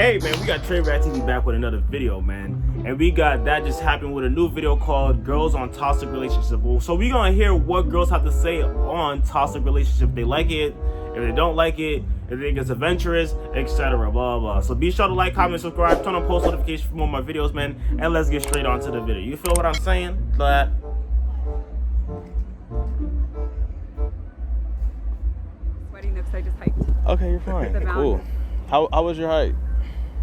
Hey man, we got Trey ReactsTV back with another video, man. And we got That Just Happened with a new video called Girls on Toxic Relationship. So we gonna hear what girls have to say on toxic relationship. If they like it, if they don't like it, if they think it's adventurous, etc. Blah blah. So be sure to like, comment, subscribe, turn on post notifications for more of my videos, man. And let's get straight on to the video. You feel what I'm saying? Glad. Sweating because I just hiked. Okay, you're fine. Cool. How was your hike?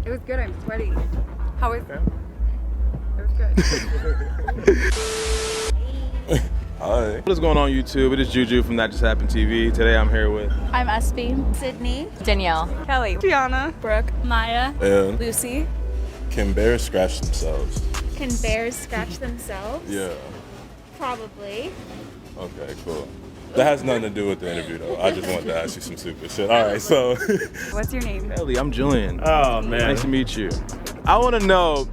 It was good. I'm sweating. How was it? It was good. Hi. What is going on YouTube? It is Juju from That Just Happened TV. Today I'm here with I'm Espy, Sydney, Danielle, Kelly, Gianna, Brooke, Maya, And Lucy. can bears scratch themselves? can bears scratch themselves? Yeah. Probably. Okay, cool. That has nothing to do with the interview though. I just wanted to ask you some stupid shit. All right, so. What's your name? Ellie. I'm Julian. Oh man, nice to meet you. I want to know,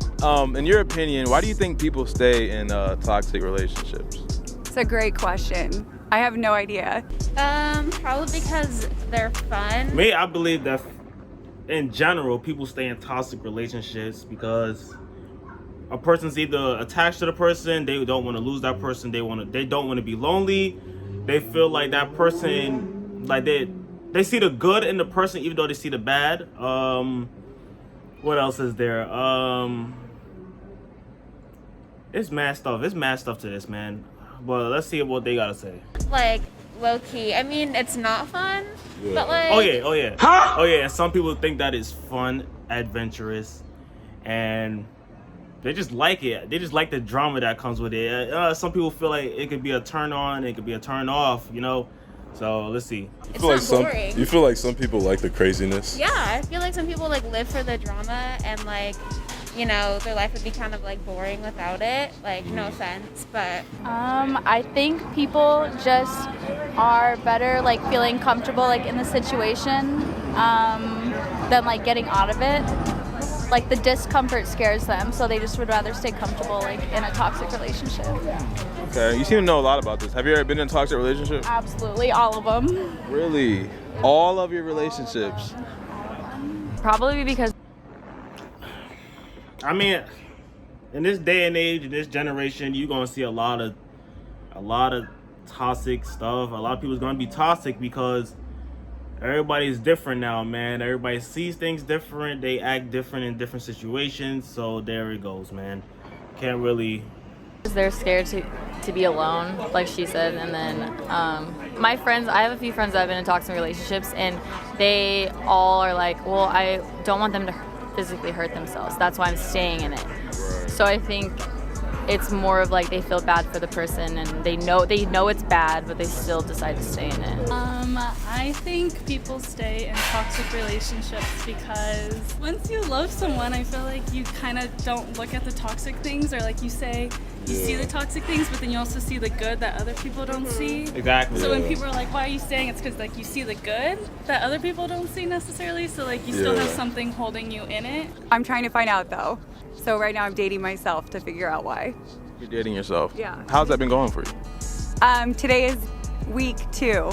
in your opinion, why do you think people stay in toxic relationships? It's a great question. I have no idea. Probably because they're fun. Me, I believe that in general, people stay in toxic relationships because a person's either attached to the person, they don't want to lose that person, they don't want to be lonely. They feel like that person, like they see the good in the person even though they see the bad. What else is there? It's mad stuff. It's mad stuff to this, man. But let's see what they gotta say. Like, low key. I mean, it's not fun, but like. Oh yeah. Huh? Oh yeah. And some people think that is fun, adventurous, and they just like it. They just like the drama that comes with it. Some people feel like it could be a turn on, it could be a turn off, you know? So let's see. It's not boring. You feel like some people like the craziness? Yeah, I feel like some people like live for the drama and like, you know, their life would be kind of like boring without it. Like, no offense, but. I think people just are better like feeling comfortable like in the situation than like getting out of it. Like the discomfort scares them, so they just would rather stay comfortable like in a toxic relationship. Okay, you seem to know a lot about this. Have you ever been in a toxic relationship? Absolutely, all of them. Really? All of your relationships? Probably because. I mean, in this day and age, in this generation, you're gonna see a lot of toxic stuff. A lot of people's gonna be toxic because everybody's different now, man. Everybody sees things different. They act different in different situations. So there it goes, man. Can't really. They're scared to be alone, like she said. And then my friends, I have a few friends that have been in toxic relationships, and they all are like, well, I don't want them to physically hurt themselves. That's why I'm staying in it. So I think it's more of like they feel bad for the person and they know it's bad, but they still decide to stay in it. I think people stay in toxic relationships because once you love someone, I feel like you kind of don't look at the toxic things, or like you say, you see the toxic things, but then you also see the good that other people don't see. Exactly. So when people are like, why are you staying? It's because like you see the good that other people don't see necessarily. So like you still have something holding you in it. I'm trying to find out though. So right now I'm dating myself to figure out why. You're dating yourself? Yeah. How's that been going for you? Today is week 2.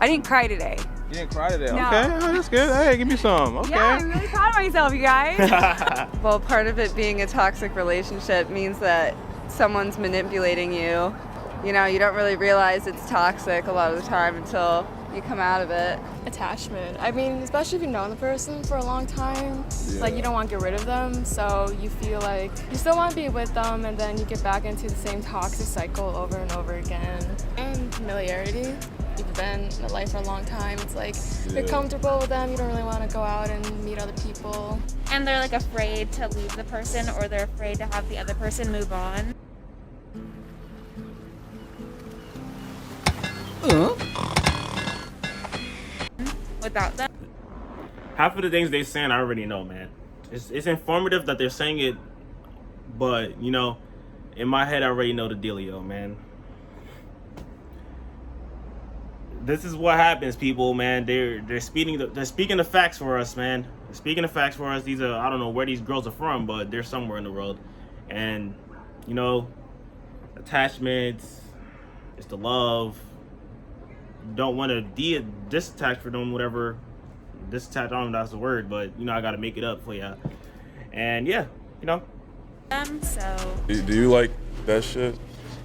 I didn't cry today. You didn't cry today? No. Okay, oh, that's good. Hey, give me some. Okay. Yeah, I'm really proud of myself, you guys. Well, part of it being a toxic relationship means that someone's manipulating you. You know, you don't really realize it's toxic a lot of the time until you come out of it. Attachment. I mean, especially if you've known the person for a long time, like you don't want to get rid of them, so you feel like you still want to be with them, and then you get back into the same toxic cycle over and over again. And familiarity. You've been in a life for a long time. It's like you're comfortable with them, you don't really want to go out and meet other people. And they're like afraid to leave the person, or they're afraid to have the other person move on. Without them. Half of the things they're saying, I already know, man. It's informative that they're saying it, but you know, in my head, I already know the dealio, man. This is what happens, people, man. They're speaking the facts for us, man. They're speaking the facts for us. These are, I don't know where these girls are from, but they're somewhere in the world, and you know, attachments. It's the love. You don't want to disattach for them, whatever disattached. I don't know if that's the word, but you know, I gotta make it up for ya. And yeah, you know. So. Do you like that shit?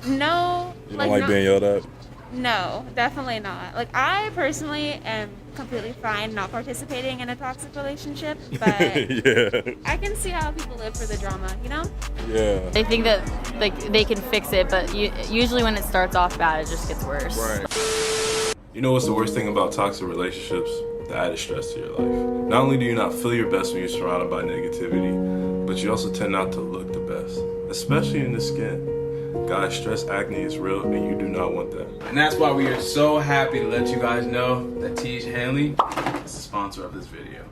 No. You don't like being yelled at? No, definitely not. Like, I personally am completely fine not participating in a toxic relationship, but yeah. I can see how people live for the drama, you know? Yeah. They think that like they can fix it, but usually when it starts off bad, it just gets worse. Right. You know what's the worst thing about toxic relationships? The added stress to your life. Not only do you not feel your best when you're surrounded by negativity, but you also tend not to look the best, especially in the skin. Guys, stress acne is real and you do not want that. And that's why we are so happy to let you guys know that ThatJustHappened is the sponsor of this video.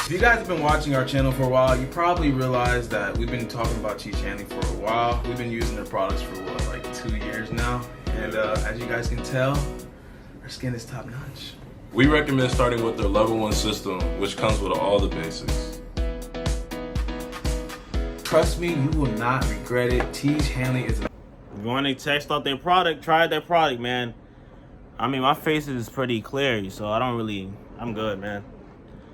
If you guys have been watching our channel for a while, you probably realize that we've been talking about ThatJustHappened for a while. We've been using their products for what, like 2 years now? And as you guys can tell, our skin is top notch. We recommend starting with their level 1 system, which comes with all the basics. Trust me, you will not regret it. ThatJustHappened is If you want to test out their product, try their product, man. I mean, my face is pretty clear, so I'm good, man.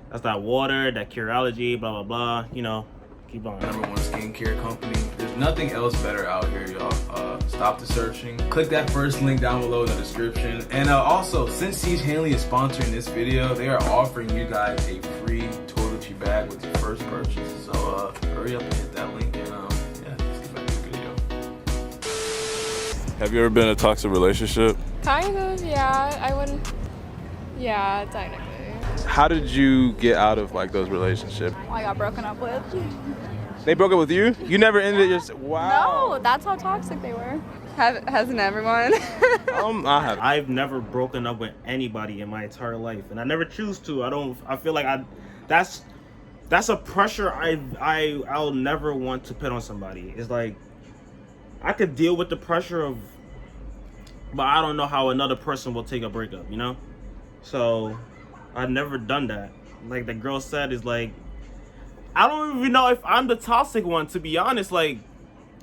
That's that water, that Curology, blah, blah, blah, you know, keep on. #1 skincare company. There's nothing else better out here, y'all. Stop the searching. Click that first link down below in the description. And also, since ThatJustHappened is sponsoring this video, they are offering you guys a free toiletry bag with your first purchase. So hurry up and hit that link and yeah, let's get back to the video. Have you ever been in a toxic relationship? Kind of, yeah. I wouldn't. Yeah, technically. How did you get out of like those relationships? I got broken up with. They broke up with you? You never ended your... Wow. No, that's how toxic they were. Hasn't everyone? I have. I've never broken up with anybody in my entire life, and I never choose to. I feel like that's a pressure I'll never want to put on somebody. It's like I could deal with the pressure of, but I don't know how another person will take a breakup, you know? So I've never done that. Like the girl said, is like, I don't even know if I'm the toxic one, to be honest. Like,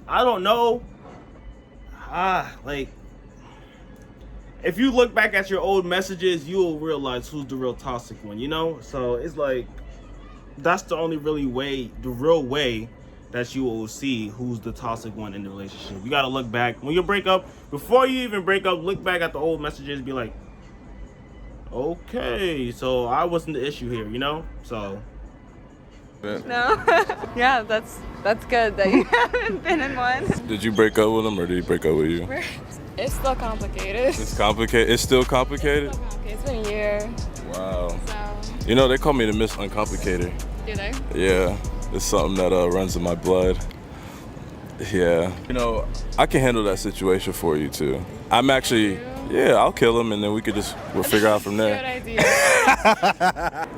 I don't know. Like, if you look back at your old messages, you'll realize who's the real toxic one, you know? So it's like, that's the only real way that you will see who's the toxic one in the relationship. You gotta look back. When you break up, before you even break up, look back at the old messages and be like, okay, so I wasn't the issue here, you know? So. No. Yeah, that's good that you haven't been in one. Did you break up with him or did he break up with you? It's still complicated. It's complicated? It's still complicated? It's still complicated. It's been a year. Wow. So. You know, they call me the Miss Uncomplicator. Do they? Yeah, it's something that runs in my blood. Yeah. You know, I can handle that situation for you too. I'm actually, yeah, I'll kill him and then we'll figure out from there. Good idea.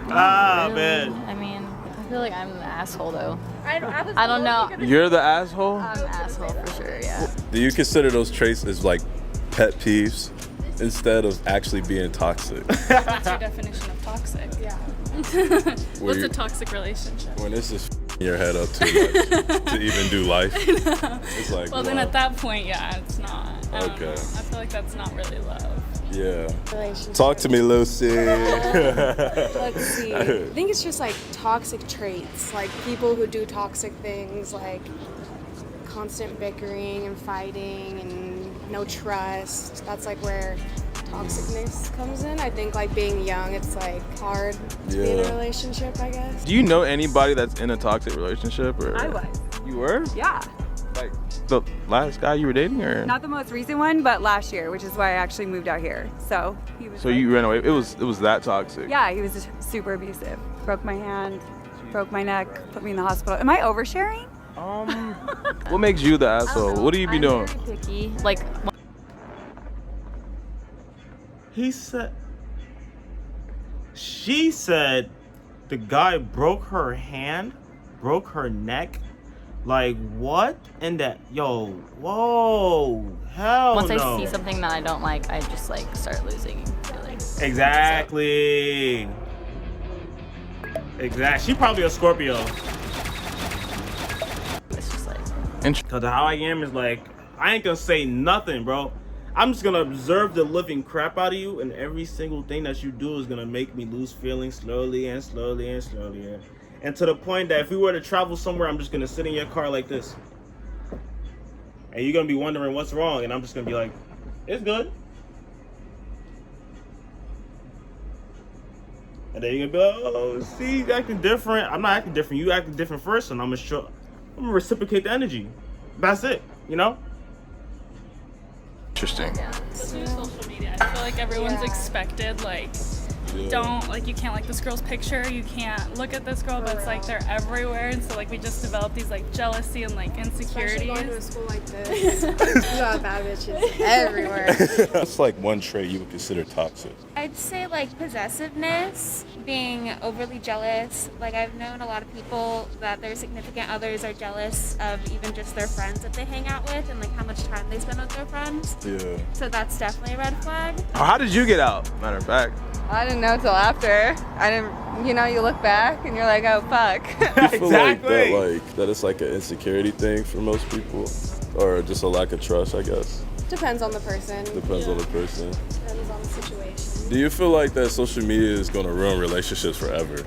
Man. I mean, I feel like I'm the asshole though. I don't know. You're the asshole? I'm an asshole for sure, yeah. Do you consider those traits as like pet peeves instead of actually being toxic? What's your definition of toxic? Yeah. What's a toxic relationship? When it's just your head up too much to even do life. It's like, well, then at that point, yeah, it's not. I don't know. I feel like that's not really love. Yeah. Talk to me, Lucy. Let's see. I think it's just like toxic traits, like people who do toxic things, like constant bickering and fighting and no trust. That's like where toxicness comes in. I think like being young, it's like hard to be in a relationship, I guess. Do you know anybody that's in a toxic relationship? Or? I was. You were? Yeah. Like the last guy you were dating, or? Not the most recent one, but last year, which is why I actually moved out here. So he was. So you ran away. It was that toxic. Yeah, he was just super abusive. Broke my hand, broke my neck, put me in the hospital. Am I oversharing? What makes you the asshole? What do you be doing? I'm very picky. Like. She said the guy broke her hand, broke her neck. Like, what? And that, yo, whoa, hell Once no. I see something that I don't like, I just like start losing feelings. Exactly. Exactly. She probably a Scorpio. It's just like. Cause how I am is like, I ain't gonna say nothing, bro. I'm just gonna observe the living crap out of you, and every single thing that you do is gonna make me lose feelings slowly and slowly and slowly. And to the point that if we were to travel somewhere, I'm just gonna sit in your car like this. And you're gonna be wondering what's wrong, and I'm just gonna be like, it's good. And then you're gonna be like, oh, see, you acting different. I'm not acting different. You acting different first, and I'm gonna reciprocate the energy. That's it, you know? Interesting. Social media. I feel like everyone's expected, like, don't, like, you can't like this girl's picture, you can't look at this girl, but it's like they're everywhere, and so like we just develop these like jealousy and like insecurities. Especially going to a school like this. You got bad bitches everywhere. What's like one trait you would consider toxic? I'd say like possessiveness, being overly jealous. Like I've known a lot of people that their significant others are jealous of even just their friends that they hang out with and like how much time they spend with their friends. Yeah. So that's definitely a red flag. How did you get out, matter of fact? I didn't know till after. I didn't, you know, you look back and you're like, oh, fuck. You feel like that it's like an insecurity thing for most people, or just a lack of trust, I guess. Depends on the person. Depends on the person. Depends on the situation. Do you feel like that social media is gonna ruin relationships forever?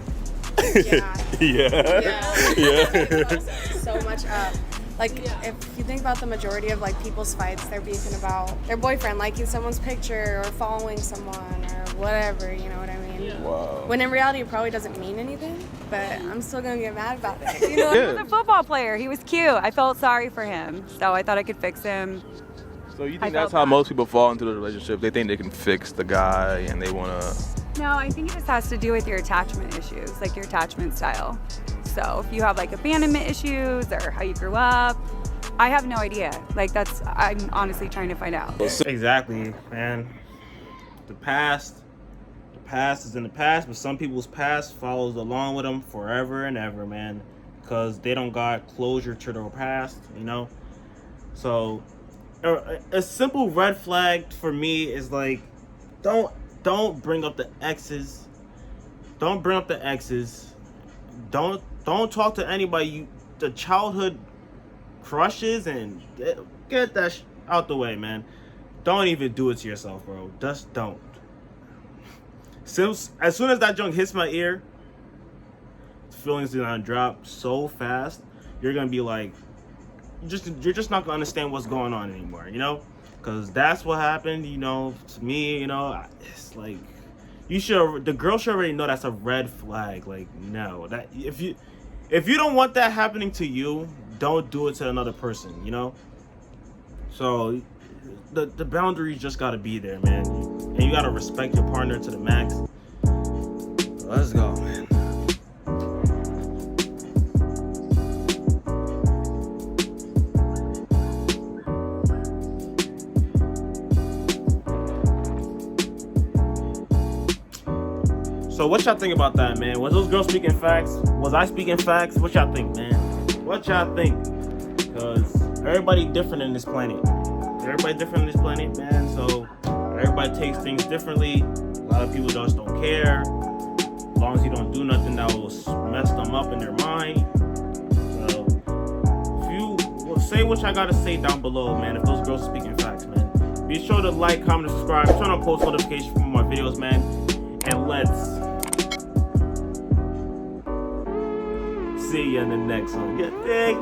Yeah. Yeah. So much up. Like, if you think about the majority of, like, people's fights, they're beefing about their boyfriend liking someone's picture or following someone or whatever, you know what I mean? Wow. When in reality, it probably doesn't mean anything, but I'm still gonna get mad about it. You know? He was a football player. He was cute. I felt sorry for him, so I thought I could fix him. So you think that's how most people fall into the relationship? They think they can fix the guy and they want to... No, I think it just has to do with your attachment issues, like your attachment style. So if you have like abandonment issues or how you grew up, I have no idea. Like I'm honestly trying to find out. Exactly, man. The past is in the past, but some people's past follows along with them forever and ever, man, because they don't got closure to their past, you know? So a simple red flag for me is like, don't bring up the exes. Don't bring up the exes. Don't talk to anybody. The childhood crushes, and get that out the way, man. Don't even do it to yourself, bro. Just don't. As soon as that junk hits my ear, feelings are gonna drop so fast. You're gonna be like, you're just not gonna understand what's going on anymore, you know? Because that's what happened, you know, to me, you know. It's like, the girl should already know that's a red flag. Like, no, that if you don't want that happening to you, don't do it to another person, you know? So the boundaries just gotta be there, man. And you gotta respect your partner to the max. Let's go, man. So what y'all think about that, man? Was those girls speaking facts? Was I speaking facts? What y'all think, man? What y'all think? Because everybody different in this planet. Everybody different in this planet, man. So everybody takes things differently. A lot of people just don't care. As long as you don't do nothing that will mess them up in their mind. So if you say what y'all gotta say down below, man, if those girls are speaking facts, man. Be sure to like, comment, and subscribe. Turn on post notifications for more videos, man. And let's see you in the next one. Get big.